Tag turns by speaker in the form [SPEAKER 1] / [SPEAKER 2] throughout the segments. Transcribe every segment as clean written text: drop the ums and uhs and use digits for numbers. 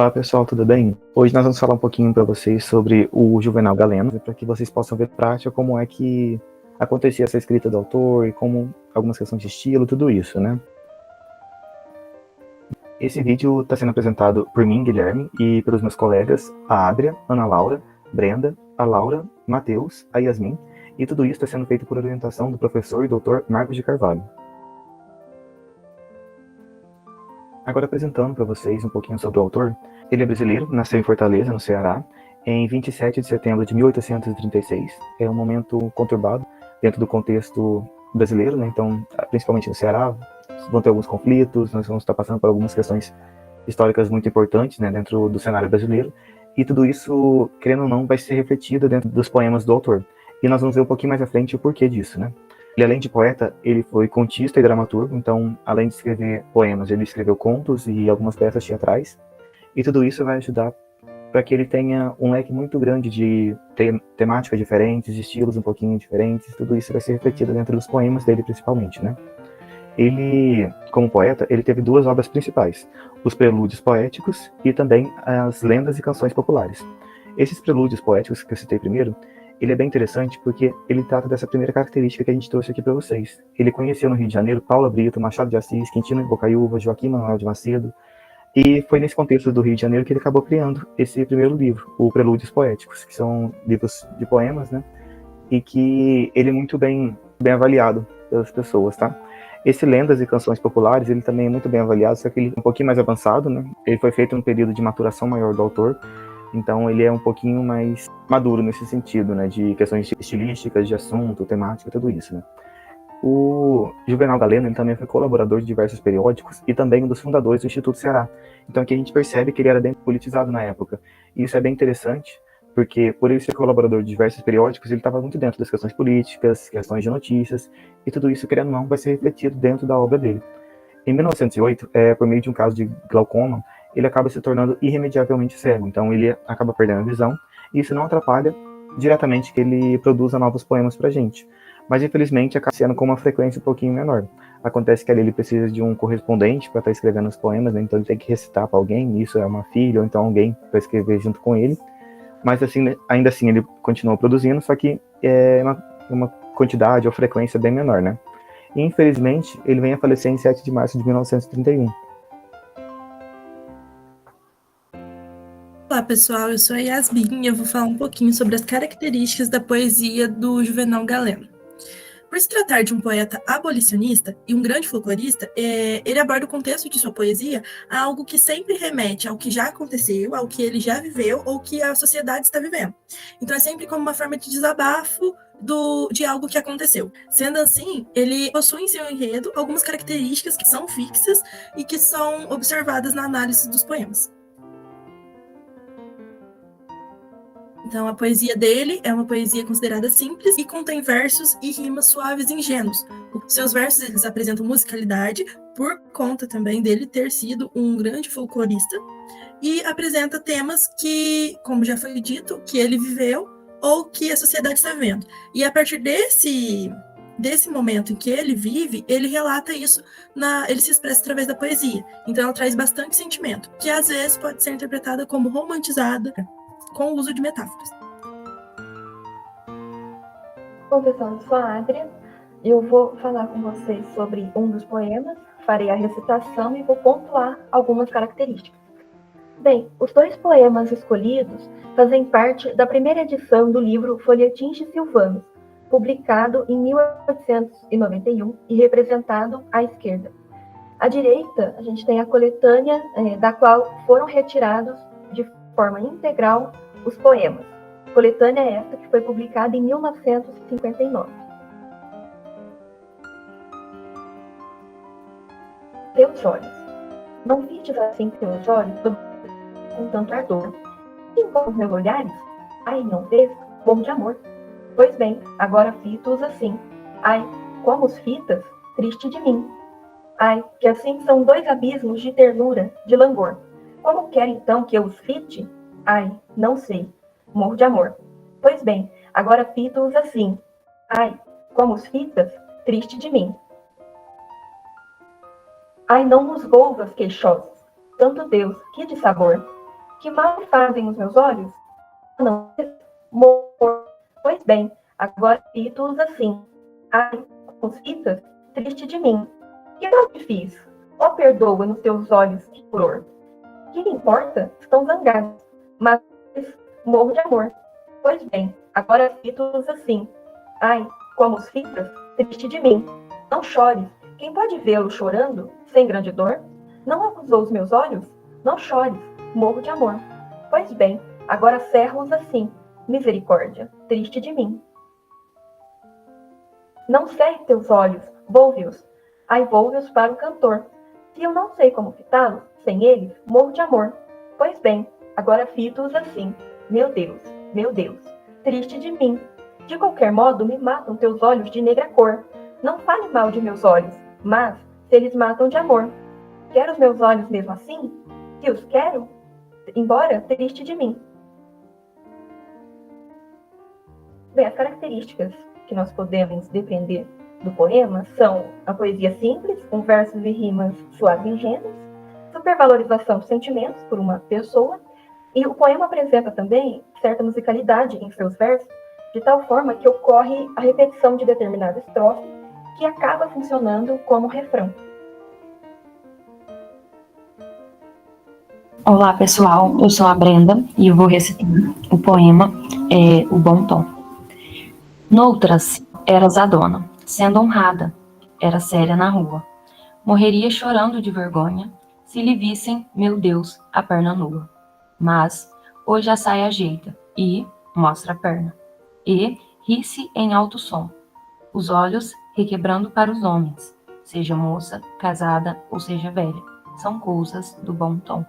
[SPEAKER 1] Olá pessoal, tudo bem? Hoje nós vamos falar um pouquinho para vocês sobre o Juvenal Galeno, para que vocês possam ver prática como é que acontecia essa escrita do autor e como algumas questões de estilo, tudo isso, né? Esse vídeo está sendo apresentado por mim, Guilherme, e pelos meus colegas, a Adria, Ana Laura, Brenda, a Laura, Matheus, a Yasmin, e tudo isso está sendo feito por orientação do professor e doutor Marcos de Carvalho. Agora apresentando para vocês um pouquinho sobre o autor. Ele é brasileiro, nasceu em Fortaleza, no Ceará, em 27 de setembro de 1836. É um momento conturbado dentro do contexto brasileiro, né? Então, principalmente no Ceará, vão ter alguns conflitos, nós vamos estar passando por algumas questões históricas muito importantes, né, dentro do cenário brasileiro, e tudo isso, querendo ou não, vai ser refletido dentro dos poemas do autor. E nós vamos ver um pouquinho mais à frente o porquê disso, né? Ele, além de poeta, ele foi contista e dramaturgo, então, além de escrever poemas, ele escreveu contos e algumas peças teatrais, e tudo isso vai ajudar para que ele tenha um leque muito grande de temáticas diferentes, de estilos um pouquinho diferentes, tudo isso vai ser refletido dentro dos poemas dele, principalmente, né? Ele, como poeta, ele teve duas obras principais, os prelúdios poéticos e também as lendas e canções populares. Esses prelúdios poéticos que eu citei primeiro, ele é bem interessante porque ele trata dessa primeira característica que a gente trouxe aqui para vocês. Ele conheceu no Rio de Janeiro Paula Brito, Machado de Assis, Quintino de Bocaiúva, Joaquim Manuel de Macedo, e foi nesse contexto do Rio de Janeiro que ele acabou criando esse primeiro livro, o Prelúdios Poéticos, que são livros de poemas, né? E que ele é muito bem avaliado pelas pessoas, tá? Esse Lendas e Canções Populares, ele também é muito bem avaliado, só que ele é um pouquinho mais avançado, né? Ele foi feito num período de maturação maior do autor, então ele é um pouquinho mais maduro nesse sentido, né? De questões estilísticas, de assunto, temática, tudo isso, né? O Juvenal Galeno, ele também foi colaborador de diversos periódicos e também um dos fundadores do Instituto Ceará. Então aqui a gente percebe que ele era bem politizado na época. E isso é bem interessante, porque por ele ser colaborador de diversos periódicos, ele estava muito dentro das questões políticas, questões de notícias, e tudo isso, querendo ou não, vai ser refletido dentro da obra dele. Em 1908, por meio de um caso de glaucoma, ele acaba se tornando irremediavelmente cego, então ele acaba perdendo a visão, e isso não atrapalha diretamente que ele produza novos poemas pra gente. Mas infelizmente acaba sendo com uma frequência um pouquinho menor. Acontece que ali ele precisa de um correspondente para estar escrevendo os poemas, né? Então ele tem que recitar para alguém, isso é uma filha ou então alguém para escrever junto com ele. Mas assim, ainda assim ele continua produzindo, só que é uma quantidade ou frequência bem menor, né? E infelizmente ele vem a falecer em 7 de março de 1931.
[SPEAKER 2] Olá pessoal, eu sou a Yasmin e eu vou falar um pouquinho sobre as características da poesia do Juvenal Galeno. Por se tratar de um poeta abolicionista e um grande folclorista, ele aborda o contexto de sua poesia a algo que sempre remete ao que já aconteceu, ao que ele já viveu ou que a sociedade está vivendo. Então é sempre como uma forma de desabafo de algo que aconteceu. Sendo assim, ele possui em seu enredo algumas características que são fixas e que são observadas na análise dos poemas. Então, a poesia dele é uma poesia considerada simples e contém versos e rimas suaves e ingênuos. Seus versos eles apresentam musicalidade por conta também dele ter sido um grande folclorista e apresenta temas que, como já foi dito, que ele viveu ou que a sociedade está vivendo. E a partir desse momento em que ele vive, ele relata isso, ele se expressa através da poesia. Então, ela traz bastante sentimento, que às vezes pode ser interpretada como romantizada, com o uso de metáforas.
[SPEAKER 3] Bom, pessoal, eu sou a Adria. Eu vou falar com vocês sobre um dos poemas, farei a recitação e vou pontuar algumas características. Bem, os dois poemas escolhidos fazem parte da primeira edição do livro Folhetins de Silvanos, publicado em 1891 e representado à esquerda. À direita, a gente tem a coletânea, da qual foram retirados de forma integral os poemas. Coletânea esta que foi publicada em 1959. Teus olhos. Não fites assim teus olhos com tanto ardor. E com meus olhares, ai, não vês, bom de amor. Pois bem, agora fito-os assim. Ai, como os fitas, triste de mim. Ai, que assim são dois abismos de ternura, de langor. Como quer então que eu os fite? Ai, não sei, morro de amor. Pois bem, agora fito-os assim. Ai, como os fitas, triste de mim. Ai, não nos volvas queixosos. Santo Deus, que de sabor. Que mal fazem os meus olhos? Não, morro. Pois bem, agora fito-os assim. Ai, com os fitas, triste de mim. Que mal te fiz? Ó, perdoa nos teus olhos, que furor. Que lhe importa? Estão zangados. Mas morro de amor. Pois bem, agora fito-os assim. Ai, como os fitas, triste de mim. Não chores. Quem pode vê-lo chorando, sem grande dor? Não acusou os meus olhos? Não chores. Morro de amor. Pois bem, agora cerro-os assim. Misericórdia, triste de mim. Não cerre teus olhos, volve-os. Ai, volve-os para o cantor. Se eu não sei como fitá-los, sem eles, morro de amor. Pois bem, agora fito-os assim. Meu Deus, triste de mim. De qualquer modo, me matam teus olhos de negra cor. Não fale mal de meus olhos, mas se eles matam de amor. Quero os meus olhos mesmo assim? Se os quero, embora triste de mim. Bem, as características que nós podemos depender do poema são a poesia simples, com versos e rimas suaves e ingênuos, supervalorização dos sentimentos por uma pessoa, e o poema apresenta também certa musicalidade em seus versos, de tal forma que ocorre a repetição de determinada estrofe, que acaba funcionando como refrão.
[SPEAKER 4] Olá, pessoal, eu sou a Brenda e eu vou recitar o poema O Bom Tom. Noutras, eras a dona, sendo honrada, era séria na rua. Morreria chorando de vergonha, se lhe vissem, meu Deus, a perna nua. Mas, hoje a saia ajeita e mostra a perna. E ri-se em alto som, os olhos requebrando para os homens, seja moça, casada ou seja velha, são coisas do bom tom.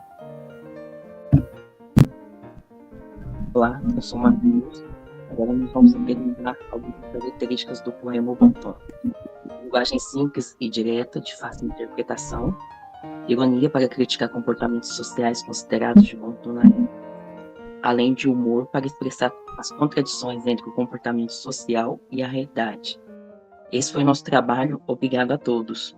[SPEAKER 5] Olá, eu sou Matheus. Agora nós vamos apresentar algumas características do poema O Bom Tom. Linguagem simples e direta, de fácil interpretação. Ironia para criticar comportamentos sociais considerados de bom tom na época. Além de humor para expressar as contradições entre o comportamento social e a realidade. Esse foi o nosso trabalho. Obrigado a todos.